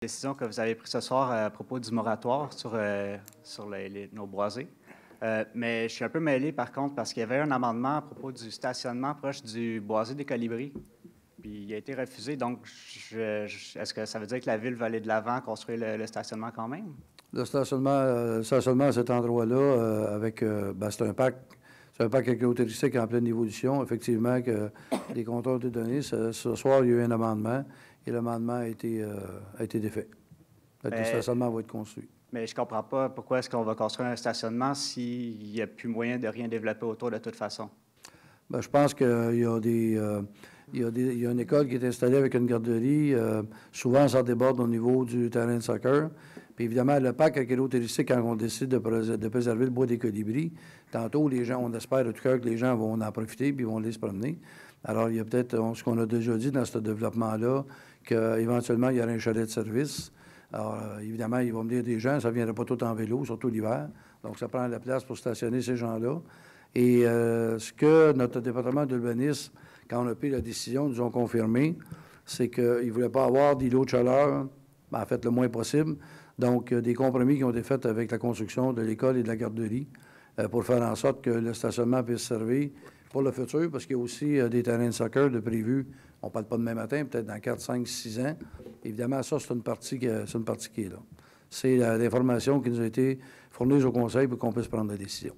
Décision que vous avez prise ce soir à propos du moratoire sur nos boisés. Mais je suis un peu mêlé, par contre, parce qu'il y avait un amendement à propos du stationnement proche du boisé des Colibris. Puis il a été refusé. Donc, est-ce que ça veut dire que la Ville va aller de l'avant, construire le stationnement quand même? Le stationnement à cet endroit-là, c'est un parc. C'est un parc écotouristique en pleine évolution. Effectivement, que les contrats ont été donnés. Ce soir, il y a eu un amendement et l'amendement a été défait. Le stationnement va être construit. Mais je ne comprends pas pourquoi est-ce qu'on va construire un stationnement s'il n'y a plus moyen de rien développer autour de toute façon. Bien, je pense qu'il y a il y a une école qui est installée avec une garderie. Souvent, ça déborde au niveau du terrain de soccer. Puis évidemment, le parc écotouristique, quand on décide de préserver le bois des Colibris, tantôt, les gens, on espère de tout cœur que les gens vont en profiter puis vont aller se promener. Alors, il y a peut-être ce qu'on a déjà dit dans ce développement-là, qu'éventuellement, il y aura un chalet de service. Alors, évidemment, il va venir des gens, ça ne viendra pas tout en vélo, surtout l'hiver. Donc, ça prend la place pour stationner ces gens-là. Et ce que notre département d'urbanisme, quand on a pris la décision, nous ont confirmé, c'est qu'ils ne voulaient pas avoir d'îlots de chaleur, en fait, le moins possible. Donc, des compromis qui ont été faits avec la construction de l'école et de la garderie pour faire en sorte que le stationnement puisse servir pour le futur, parce qu'il y a aussi des terrains de soccer de prévus. On ne parle pas demain matin, peut-être dans 4, 5, 6 ans. Évidemment, ça, c'est une partie qui est là. C'est l'information qui nous a été fournie au Conseil pour qu'on puisse prendre la décision.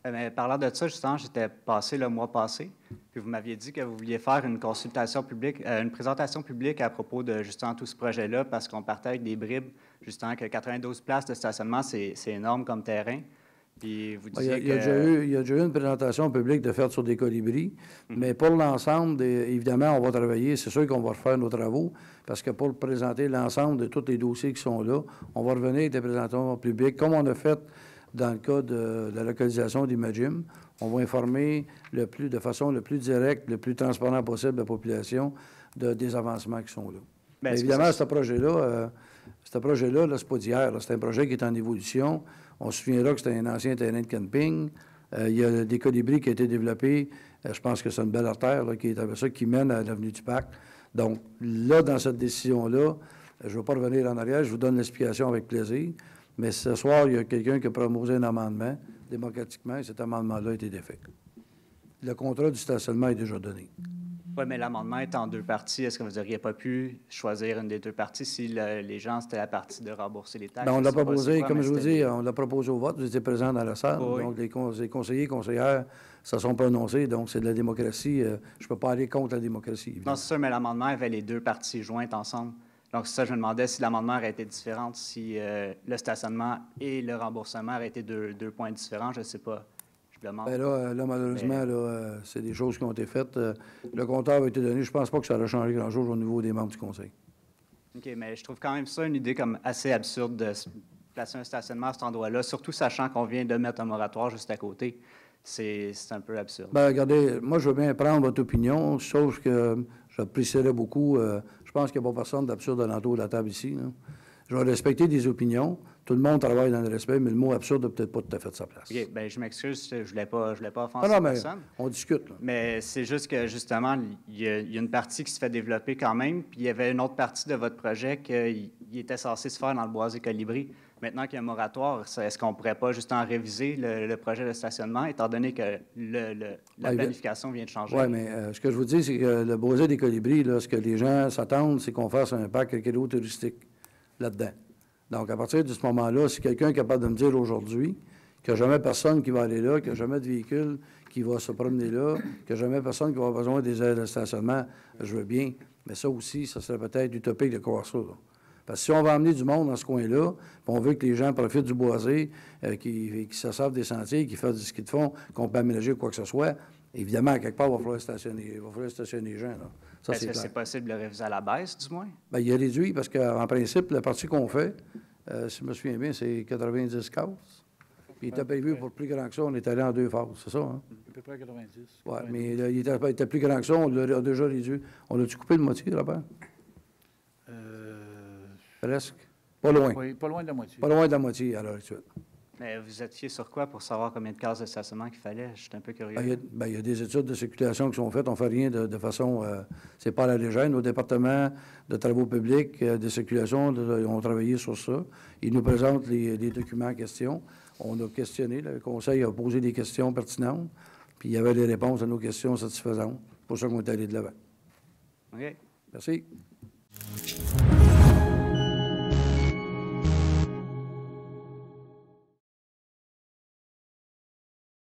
Mais parlant de ça, justement, j'étais passé le mois passé, puis vous m'aviez dit que vous vouliez faire une consultation publique, une présentation publique à propos de justement tout ce projet-là, parce qu'on partait avec des bribes, justement, que 92 places de stationnement, c'est énorme comme terrain. Puis vous disiez il y a déjà eu une présentation publique de faire sur des Colibris, mais pour l'ensemble, évidemment, on va travailler, c'est sûr qu'on va refaire nos travaux, parce que pour présenter l'ensemble de tous les dossiers qui sont là, on va revenir avec des présentations publiques, comme on a fait dans le cas de la localisation d'Imagim. On va informer de façon le plus directe, le plus transparent possible la population des avancements qui sont là. Bien, évidemment, ce projet-là, c'est pas d'hier. C'est un projet qui est en évolution. On se souviendra que c'était un ancien terrain de camping. Il y a des Colibris qui ont été développés. Je pense que c'est une belle artère là, qui est avec ça, qui mène à l'avenue du Parc. Donc, là, dans cette décision-là, je ne vais pas revenir en arrière. Je vous donne l'explication avec plaisir. Mais ce soir, il y a quelqu'un qui a proposé un amendement démocratiquement et cet amendement-là a été défait. Le contrat du stationnement est déjà donné. Oui, mais l'amendement est en deux parties. Est-ce que vous n'auriez pas pu choisir une des deux parties si les gens, c'était la partie de rembourser les taxes? Bien, on l'a proposé, comme je vous dis, on l'a proposé au vote. Vous étiez présent dans la salle. Oui. Donc, les conseillers et conseillères se sont prononcés. Donc, c'est de la démocratie. Je ne peux pas aller contre la démocratie, évidemment. Non, c'est sûr, mais l'amendement avait les deux parties jointes ensemble. Donc, c'est ça, je me demandais si l'amendement aurait été différent, si le stationnement et le remboursement auraient été deux points différents. Je ne sais pas. Je demande. Bien là, malheureusement, c'est des choses qui ont été faites. Le compteur a été donné. Je ne pense pas que ça aurait changé grand-chose au niveau des membres du Conseil. OK, mais je trouve quand même ça une idée comme assez absurde de placer un stationnement à cet endroit-là, surtout sachant qu'on vient de mettre un moratoire juste à côté. C'est un peu absurde. Bien, regardez, moi, je veux bien prendre votre opinion, sauf que j'apprécierais beaucoup. Je pense qu'il n'y a pas personne d'absurde alentour de la table ici. Là. Je vais respecter des opinions. Tout le monde travaille dans le respect, mais le mot absurde n'a peut-être pas tout à fait de sa place. OK, bien, je m'excuse, je ne voulais pas offenser personne. On discute. Là. Mais c'est juste que, justement, il y a une partie qui se fait développer quand même, puis il y avait une autre partie de votre projet qui était censé se faire dans le boisé Colibri. Maintenant qu'il y a un moratoire, est-ce qu'on ne pourrait pas justement réviser le projet de stationnement, étant donné que la planification vient de changer? Oui, mais ce que je vous dis, c'est que le boisé des Colibris, là, ce que les gens s'attendent, c'est qu'on fasse un parc écotouristique là-dedans. Donc, à partir de ce moment-là, si quelqu'un est capable de me dire aujourd'hui qu'il n'y a jamais personne qui va aller là, qu'il n'y a jamais de véhicule qui va se promener là, qu'il n'y a jamais personne qui va avoir besoin des aires de stationnement, je veux bien. Mais ça aussi, ça serait peut-être utopique de croire ça, là. Parce que si on va amener du monde dans ce coin-là, puis on veut que les gens profitent du boisé, qui se servent des sentiers, qui fassent ce qu'ils font, qu'on peut aménager quoi que ce soit, évidemment, à quelque part, il va falloir stationner les gens. Est-ce que c'est possible de le réviser à la baisse, du moins? Bien, il est réduit parce qu'en principe, la partie qu'on fait, si je me souviens bien, c'est 90 cases. Puis il était prévu pour plus grand que ça, on est allé en 2 phases, c'est ça, hein? À peu près 90. Oui, mais là, il était plus grand que ça, on l'a déjà réduit. On a-tu coupé le moitié, Robert? Presque. Pas loin. Oui, pas loin de la moitié. Pas loin de la moitié, à l'heure actuelle. Mais vous êtes fié sur quoi pour savoir combien de cases de stationnement qu'il fallait? Je suis un peu curieux. Il y a des études de circulation qui sont faites. On ne fait rien de façon... c'est pas à la légère. Nos départements de travaux publics, de circulation, ont travaillé sur ça. Ils nous présentent les documents en question. On a questionné. Le Conseil a posé des questions pertinentes. Puis il y avait des réponses à nos questions satisfaisantes. C'est pour ça qu'on est allé de l'avant. OK. Merci.